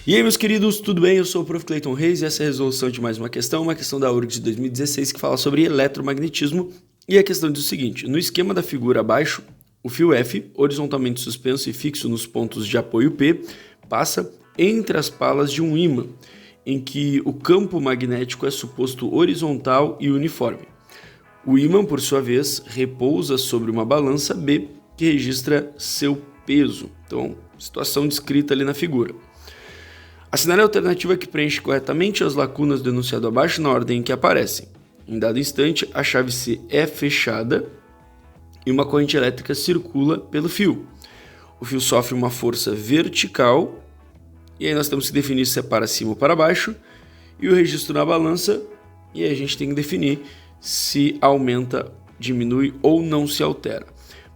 E aí, meus queridos, tudo bem? Eu sou o Prof. Clayton Reis e essa é a resolução de mais uma questão da URGS de 2016 que fala sobre eletromagnetismo. E a questão diz o seguinte: no esquema da figura abaixo, o fio F, horizontalmente suspenso e fixo nos pontos de apoio P, passa entre as palas de um ímã, em que o campo magnético é suposto horizontal e uniforme. O ímã, por sua vez, repousa sobre uma balança B que registra seu peso. Então, situação descrita ali na figura. Assinale a alternativa que preenche corretamente as lacunas do enunciado abaixo na ordem em que aparecem. Em dado instante, a chave C é fechada e uma corrente elétrica circula pelo fio. O fio sofre uma força vertical e aí nós temos que definir se é para cima ou para baixo e o registro na balança, e aí a gente tem que definir se aumenta, diminui ou não se altera.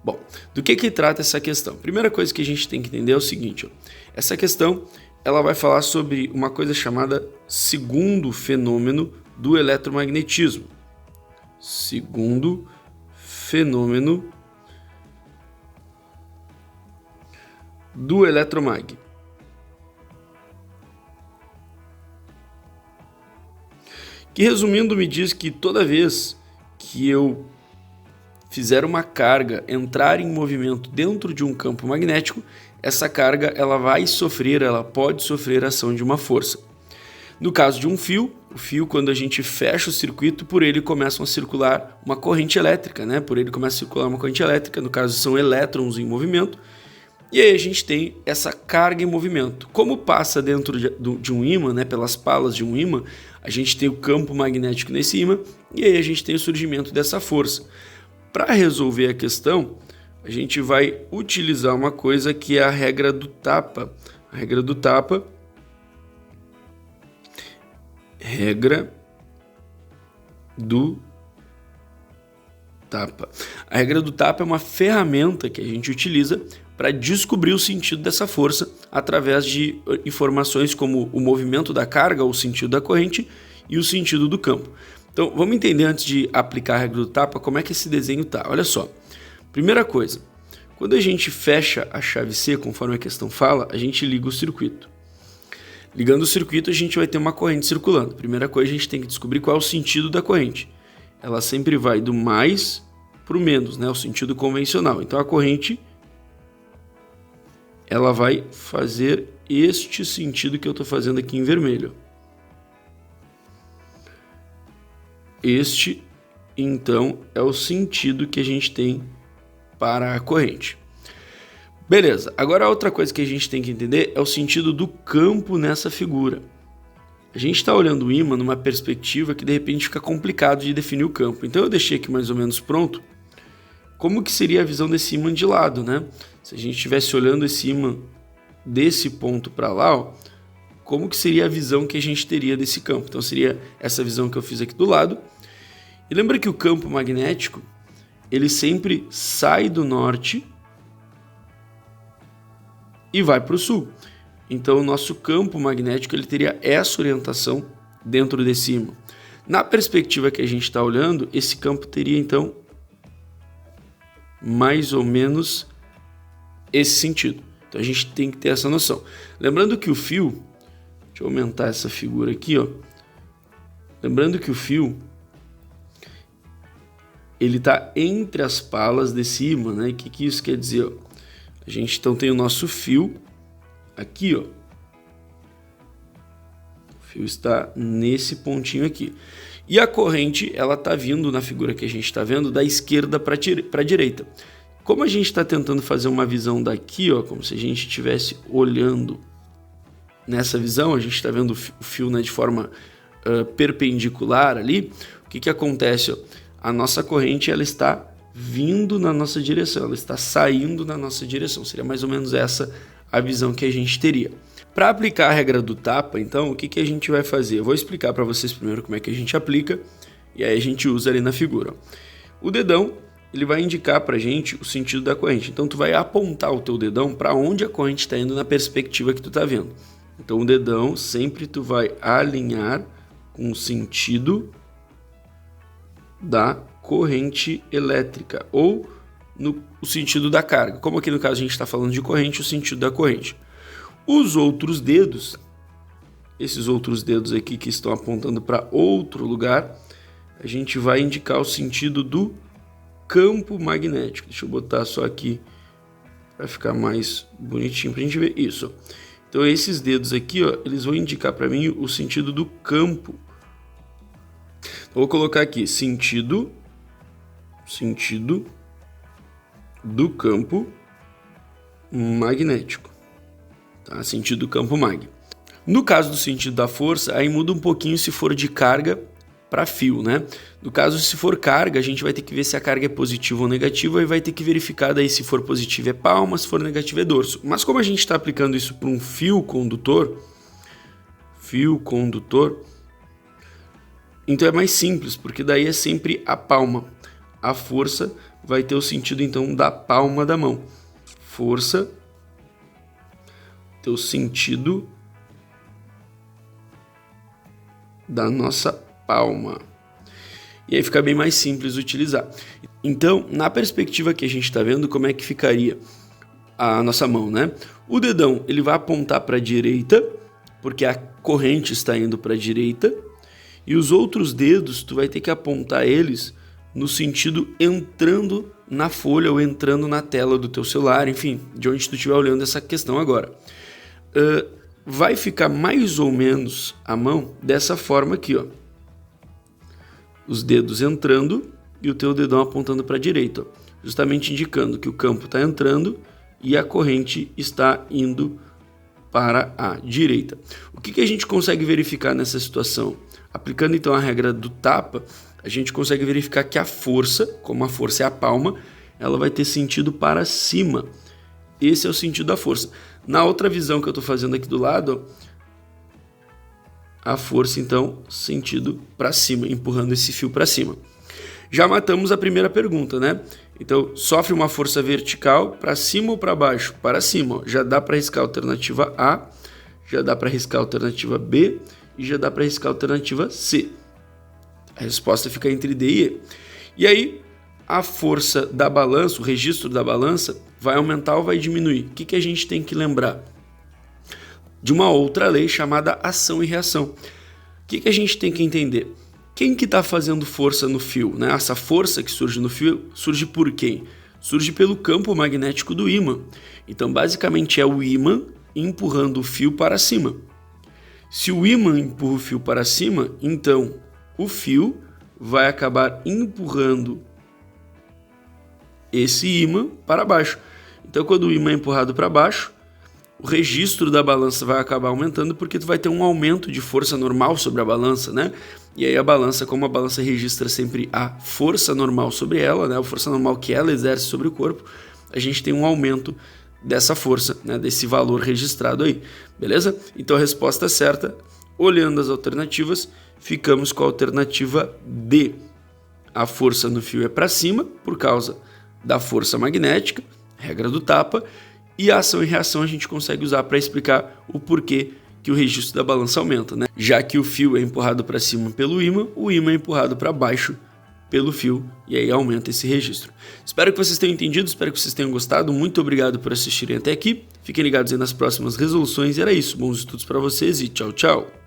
Bom, do que trata essa questão? Primeira coisa que a gente tem que entender é o seguinte: essa questão ela vai falar sobre uma coisa chamada segundo fenômeno do eletromagnetismo. Segundo fenômeno do eletromag. Que, resumindo, me diz que toda vez que eu fizer uma carga entrar em movimento dentro de um campo magnético, essa carga ela pode sofrer a ação de uma força. No caso de um fio, o fio, quando a gente fecha o circuito, por ele começa a circular uma corrente elétrica, né? No caso são elétrons em movimento, e aí a gente tem essa carga em movimento. Como passa dentro de um ímã, né? Pelas palas de um ímã, a gente tem o campo magnético nesse ímã, e aí a gente tem o surgimento dessa força. Para resolver a questão, a gente vai utilizar uma coisa que é a regra do tapa. A regra do tapa é uma ferramenta que a gente utiliza para descobrir o sentido dessa força através de informações como o movimento da carga, o sentido da corrente e o sentido do campo. Então, vamos entender antes de aplicar a regra do tapa como é que esse desenho tá. Olha só. Primeira coisa, quando a gente fecha a chave C, conforme a questão fala, a gente liga o circuito. Ligando o circuito, a gente vai ter uma corrente circulando. Primeira coisa, a gente tem que descobrir qual é o sentido da corrente. Ela sempre vai do mais para o menos, né? O sentido convencional. Então, a corrente ela vai fazer este sentido que eu estou fazendo aqui em vermelho. Este, então, é o sentido que a gente tem para a corrente. Beleza, agora a outra coisa que a gente tem que entender é o sentido do campo nessa figura. A gente está olhando o ímã numa perspectiva que de repente fica complicado de definir o campo. Então eu deixei aqui mais ou menos pronto como que seria a visão desse ímã de lado, né? Se a gente estivesse olhando esse ímã desse ponto para lá, ó, como que seria a visão que a gente teria desse campo? Então seria essa visão que eu fiz aqui do lado. E lembra que o campo magnético, ele sempre sai do norte e vai para o sul. Então o nosso campo magnético ele teria essa orientação dentro desse ímã. Na perspectiva que a gente está olhando, esse campo teria então mais ou menos esse sentido. Então a gente tem que ter essa noção. Lembrando que o fio, deixa eu aumentar essa figura aqui, ó. Lembrando que o fio ele está entre as palas desse ímã, né? O que isso quer dizer? Ó? A gente então tem o nosso fio aqui, ó. O fio está nesse pontinho aqui. E a corrente, ela está vindo na figura que a gente está vendo da esquerda para a direita. Como a gente está tentando fazer uma visão daqui, ó, como se a gente estivesse olhando nessa visão, a gente está vendo o fio, né, de forma perpendicular ali. O que acontece? Ó? A nossa corrente ela está vindo na nossa direção, ela está saindo na nossa direção. Seria mais ou menos essa a visão que a gente teria. Para aplicar a regra do tapa, então, o que a gente vai fazer? Eu vou explicar para vocês primeiro como é que a gente aplica e aí a gente usa ali na figura. O dedão ele vai indicar para a gente o sentido da corrente. Então, tu vai apontar o teu dedão para onde a corrente está indo na perspectiva que tu está vendo. Então, o dedão sempre tu vai alinhar com o sentido da corrente elétrica ou o sentido da carga. Como aqui no caso a gente está falando de corrente, o sentido da corrente. Os outros dedos, esses outros dedos aqui que estão apontando para outro lugar, a gente vai indicar o sentido do campo magnético. Deixa eu botar só aqui para ficar mais bonitinho para a gente ver isso. Então esses dedos aqui, ó, eles vão indicar para mim o sentido do campo. Então, vou colocar aqui sentido do campo magnético, tá? Sentido do campo mag. No caso do sentido da força, aí muda um pouquinho se for de carga para fio, né? No caso, se for carga, a gente vai ter que ver se a carga é positiva ou negativa e vai ter que verificar daí se for positiva é palma, se for negativa é dorso. Mas como a gente está aplicando isso para um fio condutor, então é mais simples, porque daí é sempre a palma. A força vai ter o sentido então da palma da mão. Força, ter o sentido da nossa palma. E aí fica bem mais simples de utilizar. Então, na perspectiva que a gente está vendo, como é que ficaria a nossa mão, né? O dedão, ele vai apontar para a direita, porque a corrente está indo para a direita, e os outros dedos, tu vai ter que apontar eles no sentido entrando na folha ou entrando na tela do teu celular, enfim, de onde tu estiver olhando essa questão agora. Vai ficar mais ou menos a mão dessa forma aqui, ó. Os dedos entrando e o teu dedão apontando para a direita, ó, justamente indicando que o campo está entrando e a corrente está indo para a direita. O que a gente consegue verificar nessa situação? Aplicando então a regra do tapa, a gente consegue verificar que a força, como a força é a palma, ela vai ter sentido para cima. Esse é o sentido da força. Na outra visão que eu estou fazendo aqui do lado, a força então sentido para cima, empurrando esse fio para cima. Já matamos a primeira pergunta, né? Então, sofre uma força vertical para cima ou para baixo? Para cima, ó. Já dá para riscar a alternativa A, já dá para riscar a alternativa B e já dá para riscar a alternativa C. A resposta fica entre D e E. E aí, a força da balança, o registro da balança, vai aumentar ou vai diminuir? O que a gente tem que lembrar? De uma outra lei chamada ação e reação. O que a gente tem que entender? Quem que está fazendo força no fio, né? Essa força que surge no fio surge por quem? Surge pelo campo magnético do ímã. Então, basicamente, é o ímã empurrando o fio para cima. Se o ímã empurra o fio para cima, então o fio vai acabar empurrando esse ímã para baixo. Então, quando o ímã é empurrado para baixo, o registro da balança vai acabar aumentando, porque tu vai ter um aumento de força normal sobre a balança, né? E aí a balança, como a balança registra sempre a força normal sobre ela, né? A força normal que ela exerce sobre o corpo, a gente tem um aumento dessa força, né? Desse valor registrado aí, beleza? Então a resposta certa, olhando as alternativas, ficamos com a alternativa D. A força no fio é para cima, por causa da força magnética, regra do tapa, e a ação e reação a gente consegue usar para explicar o porquê que o registro da balança aumenta, né? Já que o fio é empurrado para cima pelo ímã, o ímã é empurrado para baixo pelo fio, e aí aumenta esse registro. Espero que vocês tenham entendido, espero que vocês tenham gostado. Muito obrigado por assistirem até aqui. Fiquem ligados aí nas próximas resoluções. E era isso. Bons estudos para vocês e tchau, tchau.